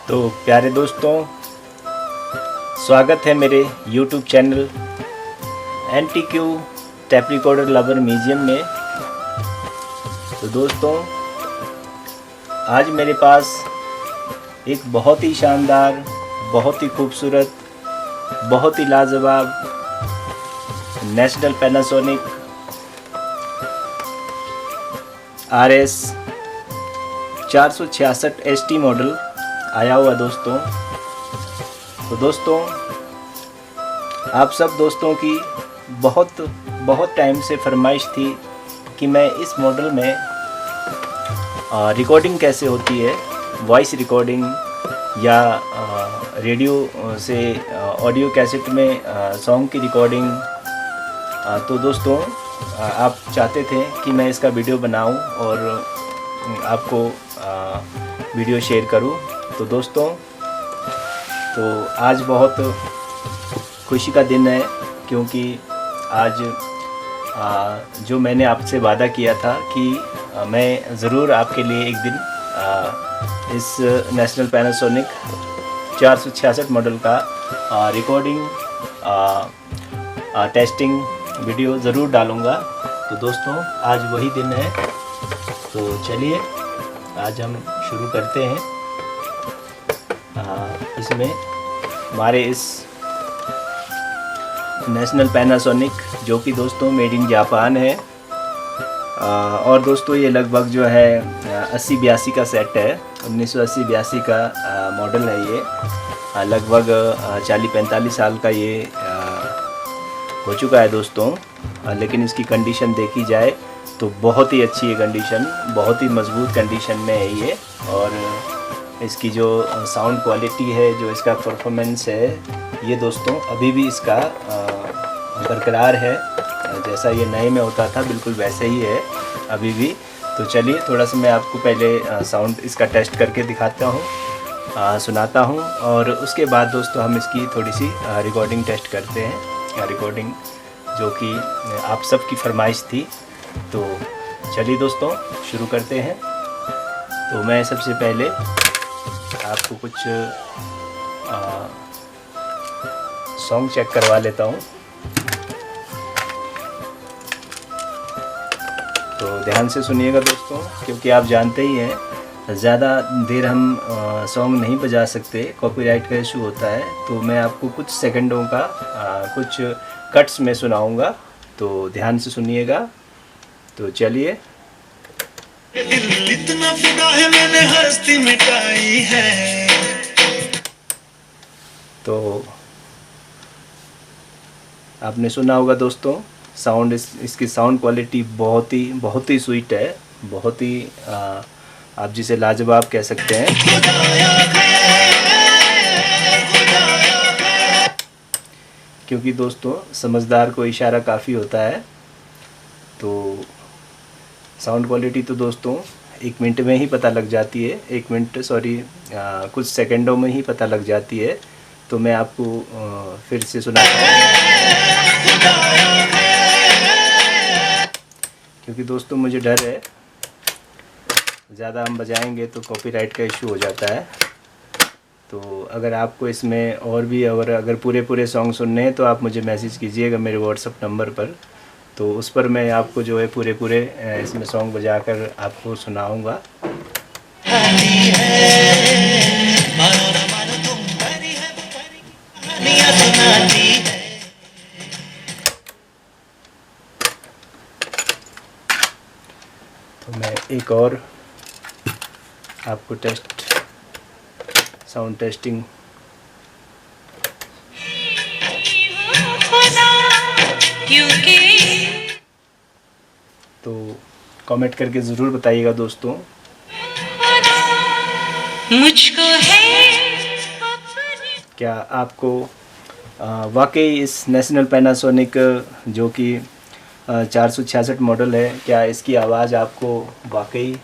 तो प्यारे दोस्तों, स्वागत है मेरे YouTube channel NTQ tape recorder lover museum में। तो दोस्तों, आज मेरे पास एक बहुत ही शानदार, बहुत ही खूबसूरत, बहुत ही लाजवाब national Panasonic RS 466 ST model आया हुआ दोस्तों। तो दोस्तों, आप सब दोस्तों की बहुत टाइम से फरमाइश थी कि मैं इस मॉडल में रिकॉर्डिंग कैसे होती है, वॉइस रिकॉर्डिंग या रेडियो से ऑडियो कैसेट में सॉन्ग की रिकॉर्डिंग। तो दोस्तों, आप चाहते थे कि मैं इसका वीडियो बनाऊं और आपको वीडियो शेयर करूं। तो दोस्तों, तो आज बहुत खुशी का दिन है, क्योंकि आज जो मैंने आपसे वादा किया था कि मैं ज़रूर आपके लिए एक दिन इस नेशनल पैनासोनिक 466 मॉडल का रिकॉर्डिंग टेस्टिंग वीडियो ज़रूर डालूँगा। तो दोस्तों, आज वही दिन है। तो चलिए आज हम शुरू करते हैं। इसमें हमारे इस नेशनल पैनासोनिक, जो कि दोस्तों मेड इन जापान है, और दोस्तों ये लगभग जो है 80-82 का सेट है। 1980-82 का मॉडल है ये। लगभग 40-45 साल का ये हो चुका है दोस्तों। लेकिन इसकी कंडीशन देखी जाए तो बहुत ही अच्छी है कंडीशन, बहुत ही मजबूत कंडीशन में है ये। और इसकी जो साउंड क्वालिटी है, जो इसका परफॉर्मेंस है, ये दोस्तों अभी भी इसका बरकरार है। जैसा ये नए में होता था बिल्कुल वैसे ही है अभी भी। तो चलिए थोड़ा सा मैं आपको पहले साउंड इसका टेस्ट करके दिखाता हूँ, सुनाता हूँ, और उसके बाद दोस्तों हम इसकी थोड़ी सी रिकॉर्डिंग टेस्ट करते हैं। रिकॉर्डिंग जो कि आप सब की फरमाइश थी। तो चलिए दोस्तों शुरू करते हैं। तो मैं सबसे पहले आपको कुछ सॉन्ग चेक करवा लेता हूँ। तो ध्यान से सुनिएगा दोस्तों, क्योंकि आप जानते ही हैं ज़्यादा देर हम सॉन्ग नहीं बजा सकते, कॉपीराइट का इशू होता है। तो मैं आपको कुछ सेकंडों का कुछ कट्स में सुनाऊंगा, तो ध्यान से सुनिएगा। तो चलिए। इतना फिदा है मैंने हस्ती मिटाई है। तो आपने सुना होगा दोस्तों, साउंड इसकी साउंड क्वालिटी बहुत ही स्वीट है, बहुत ही आप जिसे लाजवाब कह सकते हैं। क्योंकि दोस्तों समझदार को इशारा काफ़ी होता है। तो साउंड क्वालिटी तो दोस्तों 1 मिनट में ही पता लग जाती है, 1 मिनट कुछ सेकंडों में ही पता लग जाती है। तो मैं आपको फिर से सुनाता हूँ, क्योंकि दोस्तों मुझे डर है ज़्यादा हम बजाएंगे तो कॉपीराइट का इशू हो जाता है। तो अगर आपको इसमें और भी अगर पूरे सॉन्ग सुनने हैं तो आप मुझे मैसेज कीजिएगा मेरे व्हाट्सएप नंबर पर। तो उस पर मैं आपको जो है पूरे इसमें सॉन्ग बजाकर आपको सुनाऊंगा। तो मैं एक और आपको साउंड टेस्टिंग तो कमेंट करके ज़रूर बताइएगा दोस्तों। मुझको है क्या आपको वाकई इस नेशनल पैनासोनिक जो कि 466 मॉडल है, क्या इसकी आवाज़ आपको वाकई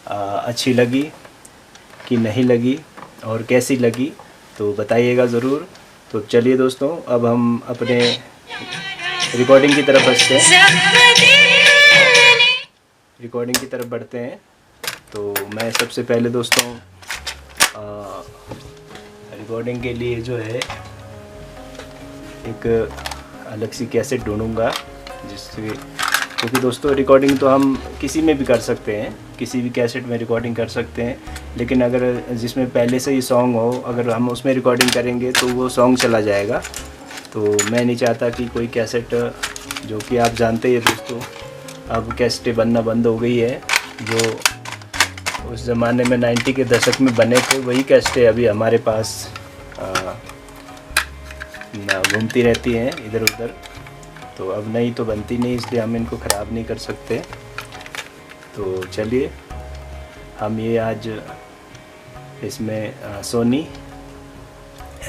अच्छी लगी कि नहीं लगी, और कैसी लगी, तो बताइएगा ज़रूर। तो चलिए दोस्तों, अब हम अपने रिकॉर्डिंग की तरफ बढ़ते हैं। तो मैं सबसे पहले दोस्तों रिकॉर्डिंग के लिए जो है एक अलग सी कैसेट ढूंढूंगा जिससे, क्योंकि दोस्तों रिकॉर्डिंग तो हम किसी में भी कर सकते हैं, किसी भी कैसेट में रिकॉर्डिंग कर सकते हैं, लेकिन अगर जिसमें पहले से ही सॉन्ग हो, अगर हम उसमें रिकॉर्डिंग करेंगे तो वो सॉन्ग चला जाएगा। तो मैं नहीं चाहता कि कोई कैसेट, जो कि आप जानते हैं दोस्तों अब कैसेटें बनना बंद हो गई है, जो उस ज़माने में 90 के दशक में बने थे वही कैसेटें अभी हमारे पास घूमती रहती हैं इधर उधर। तो अब नहीं तो बनती नहीं, इसलिए हम इनको ख़राब नहीं कर सकते। तो चलिए हम ये आज इसमें सोनी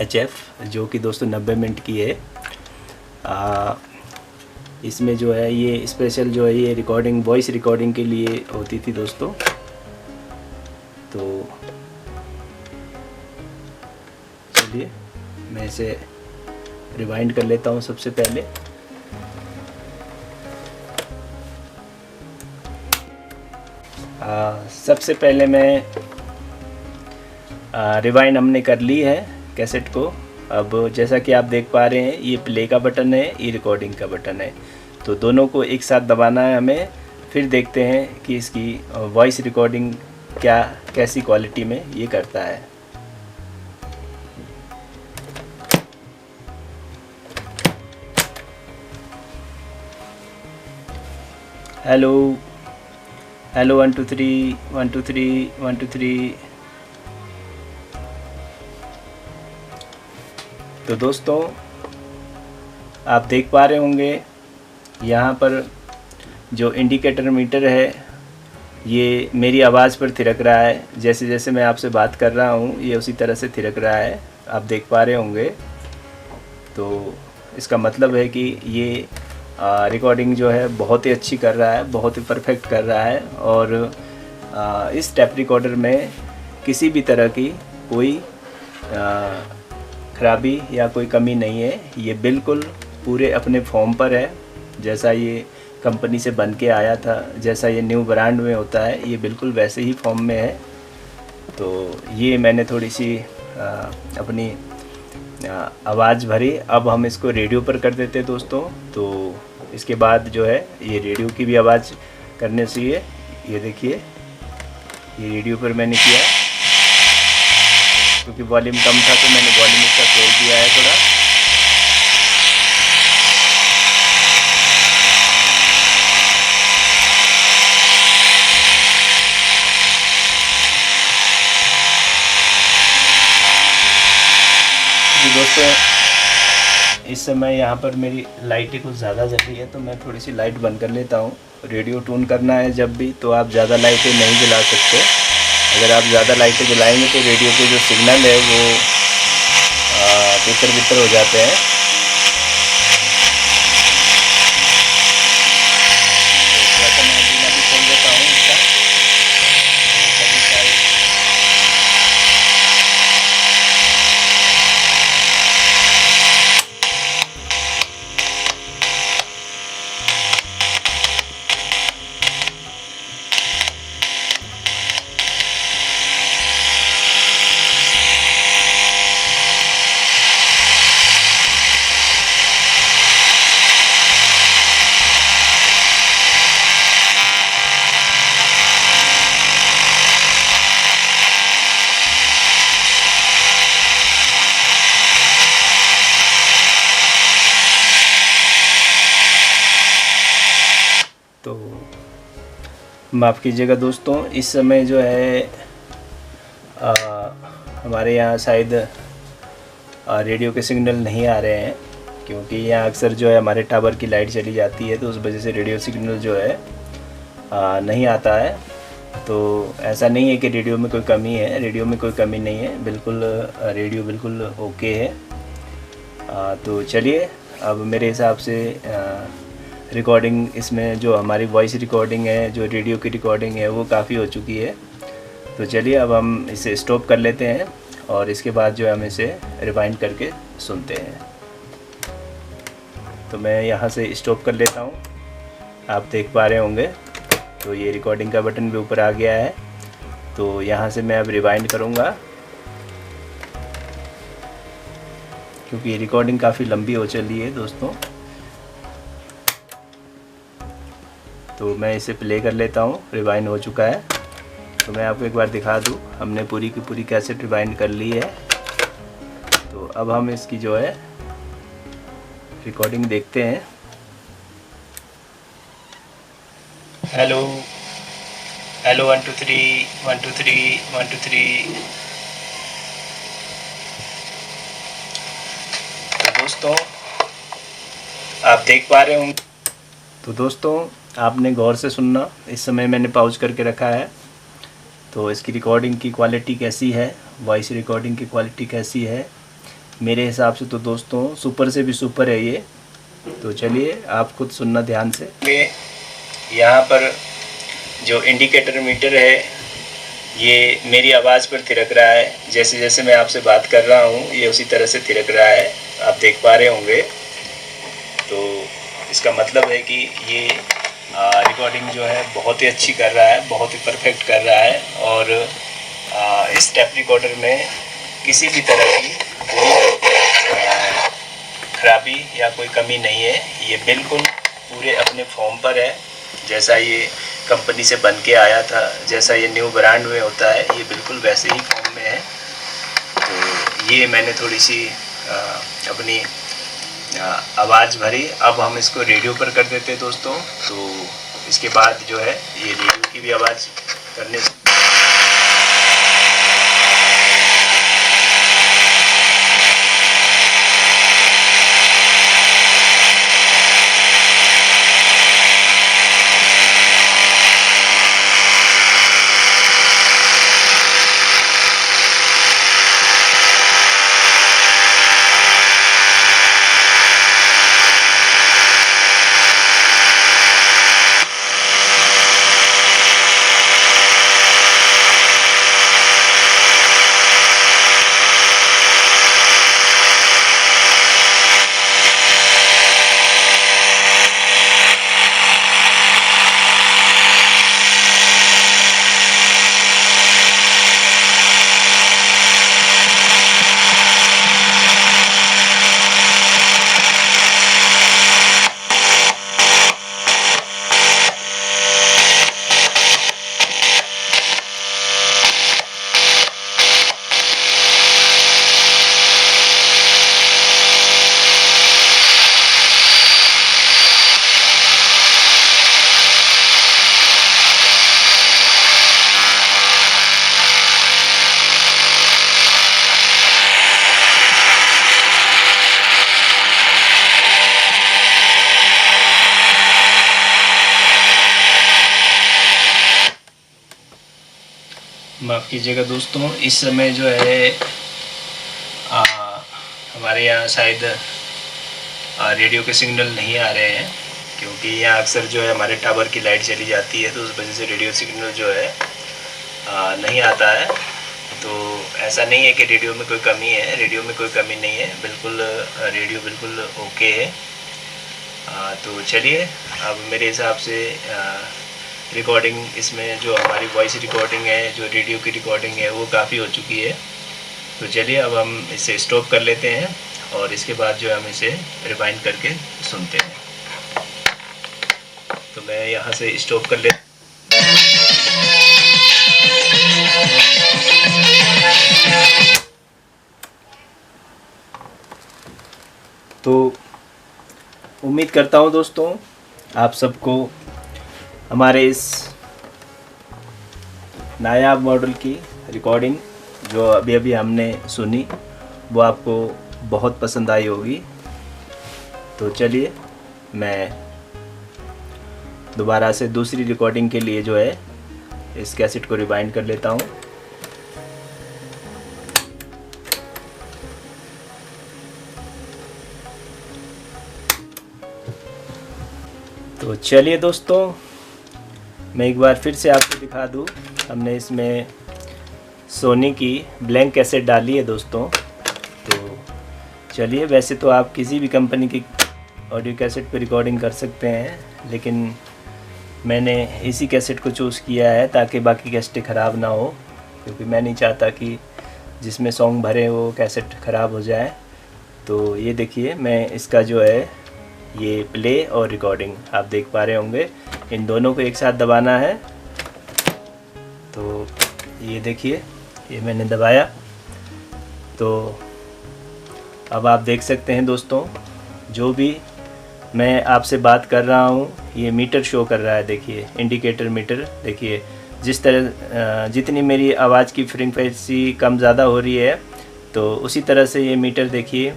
HF जो कि दोस्तों 90 मिनट की है, इसमें जो है ये स्पेशल जो है ये रिकॉर्डिंग, वॉइस रिकॉर्डिंग के लिए होती थी दोस्तों। तो चलिए मैं इसे रिवाइंड कर लेता हूँ सबसे पहले। सबसे पहले मैं रिवाइंड हमने कर ली है कैसेट को। अब जैसा कि आप देख पा रहे हैं ये प्ले का बटन है, ये रिकॉर्डिंग का बटन है, तो दोनों को एक साथ दबाना है हमें। फिर देखते हैं कि इसकी वॉइस रिकॉर्डिंग कैसी क्वालिटी में ये करता है। Hello hello 1 2 3 1 2 3 1 2 3। तो दोस्तों आप देख पा रहे होंगे यहाँ पर जो इंडिकेटर मीटर है ये मेरी आवाज़ पर थिरक रहा है। जैसे जैसे मैं आपसे बात कर रहा हूँ ये उसी तरह से थिरक रहा है, आप देख पा रहे होंगे। तो इसका मतलब है कि ये रिकॉर्डिंग जो है बहुत ही अच्छी कर रहा है, बहुत ही परफेक्ट कर रहा है। और इस टैप रिकॉर्डर में किसी भी तरह की कोई खराबी या कोई कमी नहीं है। ये बिल्कुल पूरे अपने फॉर्म पर है, जैसा ये कंपनी से बन के आया था, जैसा ये न्यू ब्रांड में होता है ये बिल्कुल वैसे ही फॉर्म में है। तो ये मैंने थोड़ी सी अपनी आवाज़ भरी। अब हम इसको रेडियो पर कर देते हैं दोस्तों। तो इसके बाद जो है ये रेडियो की भी आवाज़ करने चाहिए। ये देखिए ये रेडियो पर मैंने किया, क्योंकि वॉल्यूम कम था तो मैंने वॉल्यूम इसका खोल दिया है थोड़ा। दोस्तों इस समय यहाँ पर मेरी लाइटें कुछ ज़्यादा जल रही है, तो मैं थोड़ी सी लाइट बंद कर लेता हूँ। रेडियो ट्यून करना है जब भी तो आप ज़्यादा लाइटें नहीं जला सकते। अगर आप ज़्यादा लाइटें जलाएंगे तो रेडियो के जो सिग्नल है वो तितर बितर हो जाते हैं। तो थोड़ा सा मैं एंटीना भी खोल देता हूँ इसका। तो माफ़ कीजिएगा दोस्तों, इस समय जो है हमारे यहाँ शायद रेडियो के सिग्नल नहीं आ रहे हैं, क्योंकि यहाँ अक्सर जो है हमारे टावर की लाइट चली जाती है, तो उस वजह से रेडियो सिग्नल जो है नहीं आता है। तो ऐसा नहीं है कि रेडियो में कोई कमी है, रेडियो में कोई कमी नहीं है, बिल्कुल रेडियो बिल्कुल ओके है। तो चलिए अब मेरे हिसाब से रिकॉर्डिंग इसमें जो हमारी वॉइस रिकॉर्डिंग है, जो रेडियो की रिकॉर्डिंग है वो काफ़ी हो चुकी है। तो चलिए अब हम इसे स्टॉप कर लेते हैं और इसके बाद जो है हम इसे रिवाइंड करके सुनते हैं। तो मैं यहाँ से स्टॉप कर लेता हूँ, आप देख पा रहे होंगे। तो ये रिकॉर्डिंग का बटन भी ऊपर आ गया है। तो यहाँ से मैं अब रिवाइंड करूँगा। क्योंकि रिकॉर्डिंग काफ़ी लंबी हो चली है दोस्तों। तो मैं इसे प्ले कर लेता हूँ। रिवाइंड हो चुका है, तो मैं आपको एक बार दिखा दूँ, हमने पूरी की पूरी कैसेट रिवाइंड कर ली है। तो अब हम इसकी जो है रिकॉर्डिंग देखते हैं। Hello hello 1 2 3 1 2 3 1 2 3। तो दोस्तों आप देख पा रहे होंगे। तो दोस्तों आपने गौर से सुनना, इस समय मैंने पॉज करके रखा है। तो इसकी रिकॉर्डिंग की क्वालिटी कैसी है, वॉइस रिकॉर्डिंग की क्वालिटी कैसी है, मेरे हिसाब से तो दोस्तों सुपर से भी सुपर है ये। तो चलिए आप खुद सुनना ध्यान से। यहाँ पर जो इंडिकेटर मीटर है ये मेरी आवाज़ पर थिरक रहा है। जैसे जैसे मैं आपसे बात कर रहा हूँ ये उसी तरह से थिरक रहा है, आप देख पा रहे होंगे। तो इसका मतलब है कि ये रिकॉर्डिंग जो है बहुत ही अच्छी कर रहा है, बहुत ही परफेक्ट कर रहा है। और इस टेप रिकॉर्डर में किसी भी तरह की कोई खराबी या कोई कमी नहीं है। ये बिल्कुल पूरे अपने फॉर्म पर है, जैसा ये कंपनी से बन के आया था, जैसा ये न्यू ब्रांड में होता है, ये बिल्कुल वैसे ही फॉर्म में है। तो ये मैंने थोड़ी सी अपनी आवाज़ भरी। अब हम इसको रेडियो पर कर देते हैं दोस्तों। तो इसके बाद जो है ये रेडियो की भी आवाज़ करने से माफ़ कीजिएगा दोस्तों, इस समय जो है हमारे यहाँ शायद रेडियो के सिग्नल नहीं आ रहे हैं, क्योंकि यहाँ अक्सर जो है हमारे टावर की लाइट चली जाती है, तो उस वजह से रेडियो सिग्नल जो है नहीं आता है। तो ऐसा नहीं है कि रेडियो में कोई कमी है, रेडियो में कोई कमी नहीं है, बिल्कुल रेडियो बिल्कुल ओके है। तो चलिए अब मेरे हिसाब से रिकॉर्डिंग इसमें जो हमारी वॉइस रिकॉर्डिंग है, जो रेडियो की रिकॉर्डिंग है, वो काफ़ी हो चुकी है। तो चलिए अब हम इसे स्टॉप कर लेते हैं और इसके बाद जो हम इसे रिवाइंड करके सुनते हैं। तो मैं यहाँ से स्टॉप कर लेता हूँ। तो उम्मीद करता हूँ दोस्तों आप सबको हमारे इस नायाब मॉडल की रिकॉर्डिंग जो अभी अभी हमने सुनी वो आपको बहुत पसंद आई होगी। तो चलिए मैं दोबारा से दूसरी रिकॉर्डिंग के लिए जो है इस कैसेट को रिवाइंड कर लेता हूँ। तो चलिए दोस्तों मैं एक बार फिर से आपको दिखा दूँ, हमने इसमें सोनी की ब्लैंक कैसेट डाली है दोस्तों। तो चलिए, वैसे तो आप किसी भी कंपनी की ऑडियो कैसेट पर रिकॉर्डिंग कर सकते हैं, लेकिन मैंने इसी कैसेट को चूज़ किया है ताकि बाकी कैसेटें ख़राब ना हो, क्योंकि मैं नहीं चाहता कि जिसमें सॉन्ग भरे वो कैसेट ख़राब हो जाए। तो ये देखिए, मैं इसका जो है ये प्ले और रिकॉर्डिंग आप देख पा रहे होंगे, इन दोनों को एक साथ दबाना है। तो ये देखिए, ये मैंने दबाया, तो अब आप देख सकते हैं दोस्तों, जो भी मैं आपसे बात कर रहा हूँ ये मीटर शो कर रहा है। देखिए इंडिकेटर मीटर, देखिए जिस तरह जितनी मेरी आवाज़ की फ्रीक्वेंसी कम ज़्यादा हो रही है, तो उसी तरह से ये मीटर देखिए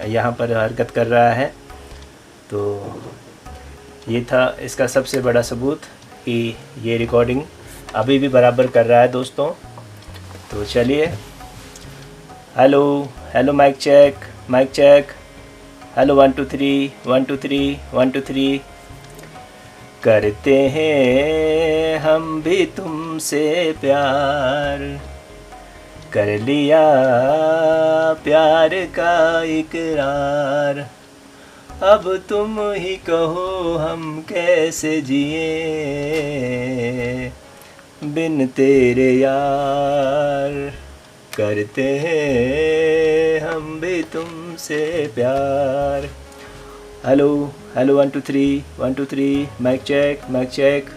यहाँ पर हरकत कर रहा है। तो ये था इसका सबसे बड़ा सबूत कि ये रिकॉर्डिंग अभी भी बराबर कर रहा है दोस्तों। तो चलिए, hello hello, mic check, mic check, hello 1 2 3 1 2 3 1 2 3। करते हैं हम भी तुमसे प्यार, कर लिया प्यार का इकरार, अब तुम ही कहो हम कैसे जिए बिन तेरे यार, करते हैं हम भी तुमसे प्यार। Hello hello 1 2 3 1 2 3, mic check, mic check.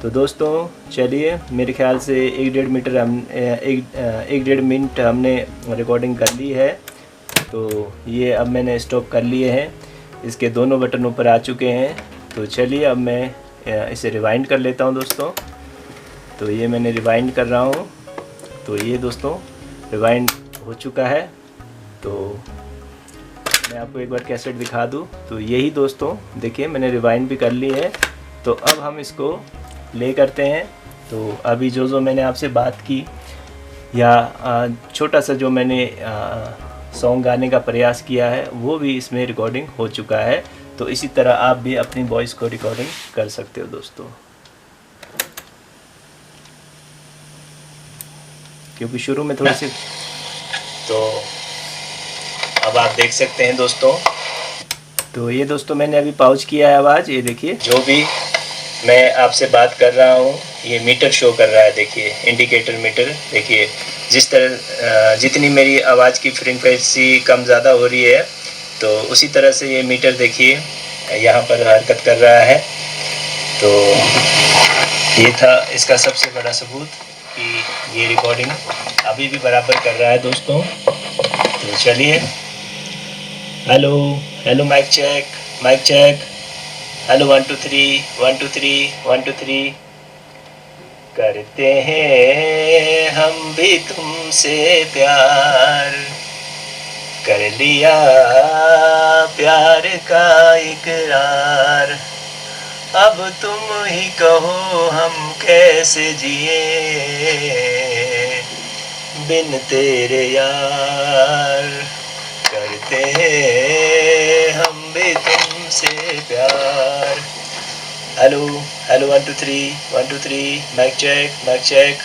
तो दोस्तों चलिए, मेरे ख्याल से 1.5 मिनट हमने रिकॉर्डिंग कर ली है। तो ये अब मैंने स्टॉप कर लिए हैं, इसके दोनों बटन ऊपर आ चुके हैं। तो चलिए अब मैं इसे रिवाइंड कर लेता हूं दोस्तों। तो ये मैंने रिवाइंड कर रहा हूं। तो ये दोस्तों रिवाइंड हो चुका है। तो मैं आपको एक बार कैसेट दिखा दूं। तो यही दोस्तों देखिए, मैंने रिवाइंड भी कर ली है। तो अब हम इसको प्ले करते हैं। तो अभी जो मैंने आपसे बात की या छोटा सा जो मैंने सॉन्ग गाने का प्रयास किया है, वो भी इसमें रिकॉर्डिंग हो चुका है। तो इसी तरह आप भी अपनी वॉइस को रिकॉर्डिंग कर सकते हो दोस्तों, क्योंकि शुरू में थोड़ी सी। तो अब आप देख सकते हैं दोस्तों। तो ये दोस्तों मैंने अभी पाउच किया है आवाज़, ये देखिए, जो भी मैं आपसे बात कर रहा हूँ ये मीटर शो कर रहा है। देखिए इंडिकेटर मीटर, देखिए जिस तरह जितनी मेरी आवाज़ की फ्रीक्वेंसी कम ज़्यादा हो रही है, तो उसी तरह से ये मीटर देखिए यहाँ पर हरकत कर रहा है। तो ये था इसका सबसे बड़ा सबूत कि ये रिकॉर्डिंग अभी भी बराबर कर रहा है दोस्तों। तो चलिए, hello hello, mic check, mic check, hello 1 2 3 1 2 3 1 2 3। करते हैं हम भी तुमसे प्यार, कर लिया प्यार का इकरार, अब तुम ही कहो हम कैसे जिए बिन तेरे यार, करते हैं हम भी तुमसे प्यार। Hello hello 1 2 3 1 2 3, mic check, mic check.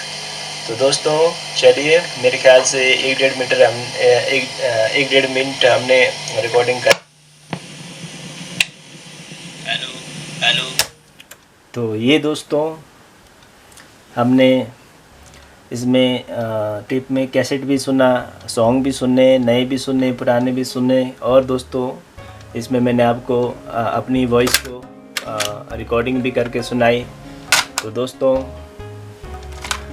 तो दोस्तों चलिए, मेरे ख्याल से 1.5 मिनट हमने रिकॉर्डिंग कर। Hello hello. तो ये दोस्तों हमने इसमें टिप में कैसेट भी सुना, सॉन्ग भी सुने, नए भी सुने, पुराने भी सुने। और दोस्तों इसमें मैंने आपको अपनी वॉइस को रिकॉर्डिंग भी करके सुनाई। तो दोस्तों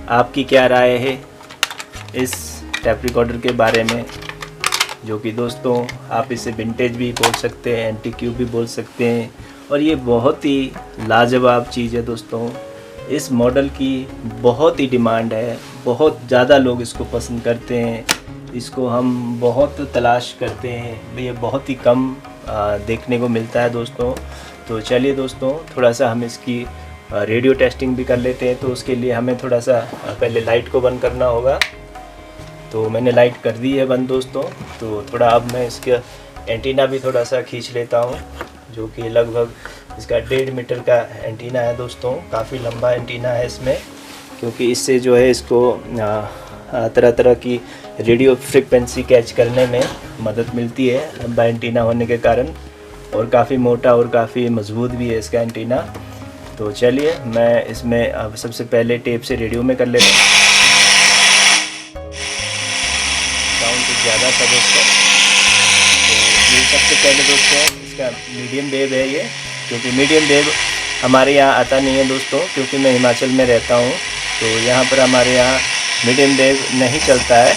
आपकी क्या राय है इस टेप रिकॉर्डर के बारे में, जो कि दोस्तों आप इसे विंटेज भी बोल सकते हैं, एंटीक्यू भी बोल सकते हैं। और ये बहुत ही लाजवाब चीज़ है दोस्तों। इस मॉडल की बहुत ही डिमांड है, बहुत ज़्यादा लोग इसको पसंद करते हैं, इसको हम बहुत तलाश करते हैं, ये बहुत ही कम देखने को मिलता है दोस्तों। तो चलिए दोस्तों, थोड़ा सा हम इसकी रेडियो टेस्टिंग भी कर लेते हैं। तो उसके लिए हमें थोड़ा सा पहले लाइट को बंद करना होगा। तो मैंने लाइट कर दी है बंद दोस्तों। तो थोड़ा अब मैं इसका एंटीना भी थोड़ा सा खींच लेता हूँ, जो कि लगभग इसका 1.5 मीटर का एंटीना है दोस्तों। काफ़ी लंबा एंटीना है इसमें, क्योंकि इससे जो है इसको तरह तरह की रेडियो फ्रिक्वेंसी कैच करने में मदद मिलती है, लंबा एंटीना होने के कारण। और काफ़ी मोटा और काफ़ी मजबूत भी है इसका एंटीना। तो चलिए मैं इसमें अब सबसे पहले टेप से रेडियो में कर लेता हूँ। साउंड कुछ ज़्यादा था दोस्तों, तो सबसे पहले दोस्तों इसका मीडियम वेव है ये, क्योंकि मीडियम वेव हमारे यहाँ आता नहीं है दोस्तों, क्योंकि मैं हिमाचल में रहता हूँ तो यहाँ पर हमारे यहाँ मीडियम वेव नहीं चलता है।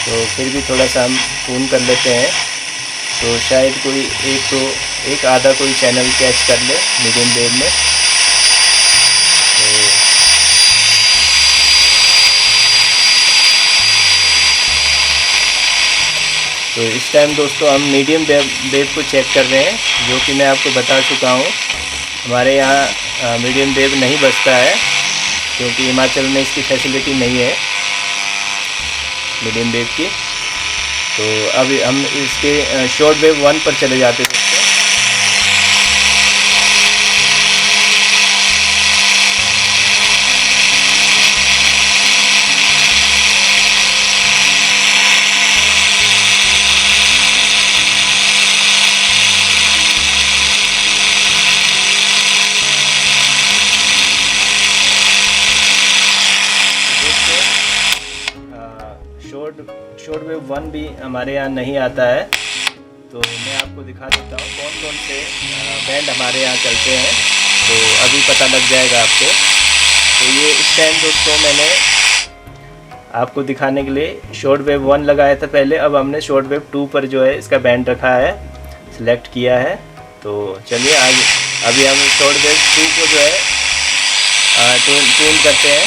तो फिर भी थोड़ा सा हम ट्यून कर लेते हैं, तो शायद कोई एक आधा कोई चैनल कैच कर ले मीडियम वेव में। तो इस टाइम दोस्तों हम मीडियम वेव को चेक कर रहे हैं, जो कि मैं आपको बता चुका हूँ हमारे यहाँ मीडियम वेव नहीं बजता है, क्योंकि हिमाचल में इसकी फैसिलिटी नहीं है मीडियम वेव की। तो अभी हम इसके शॉर्ट वेव 1 पर चले जाते हैं। शॉर्ट वेव 1 भी हमारे यहाँ नहीं आता है, तो मैं आपको दिखा देता हूँ कौन कौन से बैंड हमारे यहाँ चलते हैं, तो अभी पता लग जाएगा आपको। तो ये इस टाइम दोस्तों मैंने आपको दिखाने के लिए शॉर्ट वेव 1 लगाया था पहले, अब हमने शॉर्ट वेव 2 पर जो है इसका बैंड रखा है, सिलेक्ट किया है। तो चलिए आज अभी हम शॉर्ट वेव 2 को जो है ट्यून करते हैं।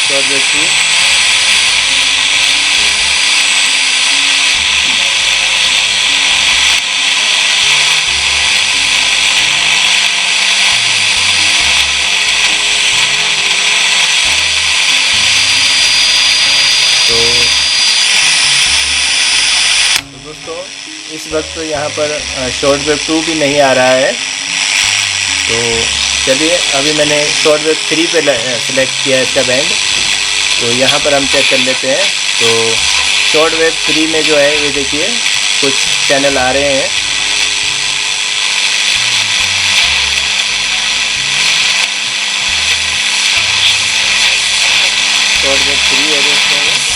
शॉर्ट वेव 2 दोस्तों इस वक्त यहाँ पर शॉर्ट वेव 2 भी नहीं आ रहा है। तो चलिए अभी मैंने शॉर्ट वेव 3 पे सिलेक्ट किया है इसका बैंड, तो यहाँ पर हम चेक कर लेते हैं। तो शॉर्ट वेव 3 में जो है ये देखिए कुछ चैनल आ रहे हैं। शॉर्ट वेव 3 है दोस्तों।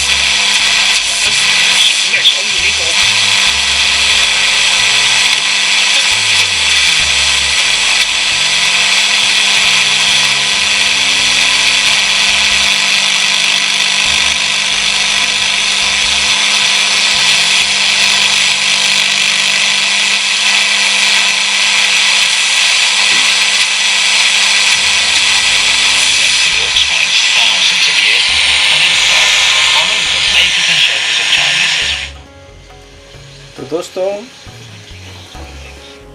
तो दोस्तों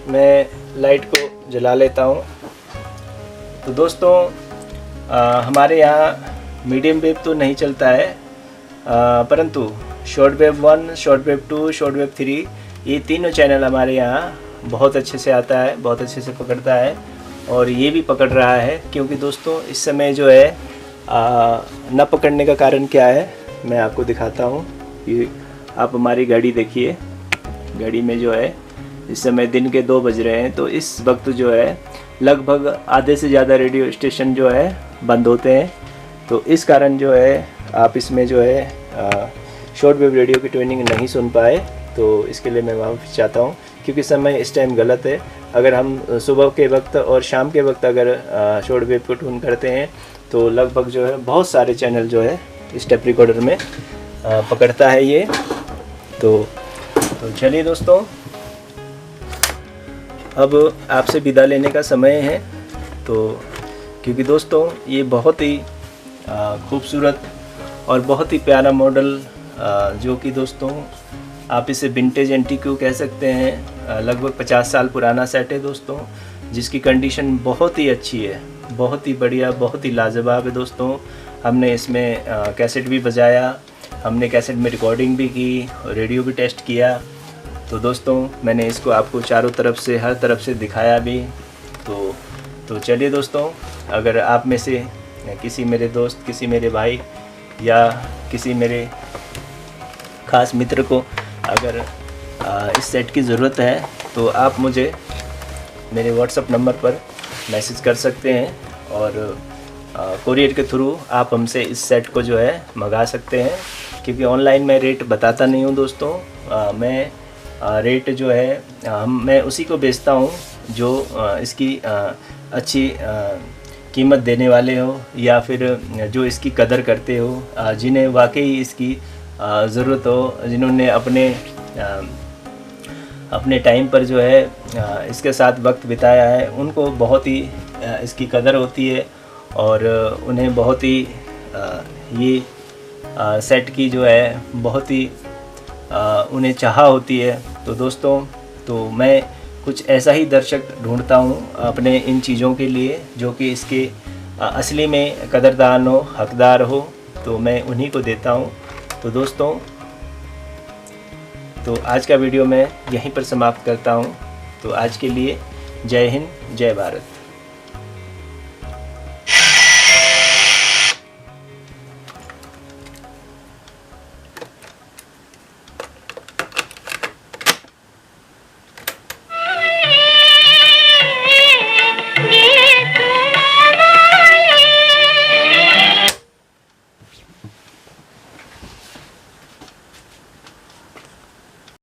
मैं लाइट को जला लेता हूँ। तो दोस्तों हमारे यहाँ मीडियम वेव तो नहीं चलता है, परंतु short wave 1, short wave 2, short wave 3 ये तीनों चैनल हमारे यहाँ बहुत अच्छे से आता है, बहुत अच्छे से पकड़ता है, और ये भी पकड़ रहा है। क्योंकि दोस्तों इस समय जो है न पकड़ने का कारण क्या है मैं आपको दिखाता हूँ। कि आप हमारी घड़ी देखिए, घड़ी में जो है इस समय दिन के 2 बज रहे हैं। तो इस वक्त जो है लगभग आधे से ज़्यादा रेडियो स्टेशन जो है बंद होते हैं। तो इस कारण जो है आप इसमें जो है शॉर्ट वेव रेडियो की ट्यूनिंग नहीं सुन पाए। तो इसके लिए मैं माफ़ी चाहता हूँ, क्योंकि समय इस टाइम गलत है। अगर हम सुबह के वक्त और शाम के वक्त अगर शॉर्ट वेव को ट्यून करते हैं तो लगभग जो है बहुत सारे चैनल जो है इस टेप रिकॉर्डर में पकड़ता है ये। तो चलिए दोस्तों अब आपसे विदा लेने का समय है। तो क्योंकि दोस्तों ये बहुत ही खूबसूरत और बहुत ही प्यारा मॉडल जो कि दोस्तों आप इसे विंटेज एंटीक्यू कह सकते हैं, लगभग 50 साल पुराना सेट है दोस्तों, जिसकी कंडीशन बहुत ही अच्छी है, बहुत ही बढ़िया, बहुत ही लाजवाब है दोस्तों। हमने इसमें कैसेट भी बजाया, हमने कैसेट में रिकॉर्डिंग भी की, रेडियो भी टेस्ट किया। तो दोस्तों मैंने इसको आपको चारों तरफ से, हर तरफ से दिखाया भी। तो चलिए दोस्तों, अगर आप में से किसी मेरे दोस्त, किसी मेरे भाई या किसी मेरे ख़ास मित्र को अगर इस सेट की ज़रूरत है तो आप मुझे मेरे व्हाट्सएप नंबर पर मैसेज कर सकते हैं। और कोरियर के थ्रू आप हमसे इस सेट को जो है मंगा सकते हैं, क्योंकि ऑनलाइन मैं रेट बताता नहीं हूँ दोस्तों। मैं रेट जो है मैं उसी को बेचता हूँ जो इसकी अच्छी कीमत देने वाले हो, या फिर जो इसकी कदर करते हो, जिन्हें वाकई इसकी ज़रूरत हो, जिन्होंने अपने टाइम पर जो है इसके साथ वक्त बिताया है, उनको बहुत ही इसकी कदर होती है और उन्हें बहुत ही ये सेट की जो है बहुत ही उन्हें चाह होती है। तो दोस्तों, तो मैं कुछ ऐसा ही दर्शक ढूंढता हूँ अपने इन चीज़ों के लिए जो कि इसके असली में कदरदान हो, हकदार हो, तो मैं उन्हीं को देता हूँ। तो दोस्तों, तो आज का वीडियो मैं यहीं पर समाप्त करता हूँ। तो आज के लिए जय हिंद, जय भारत।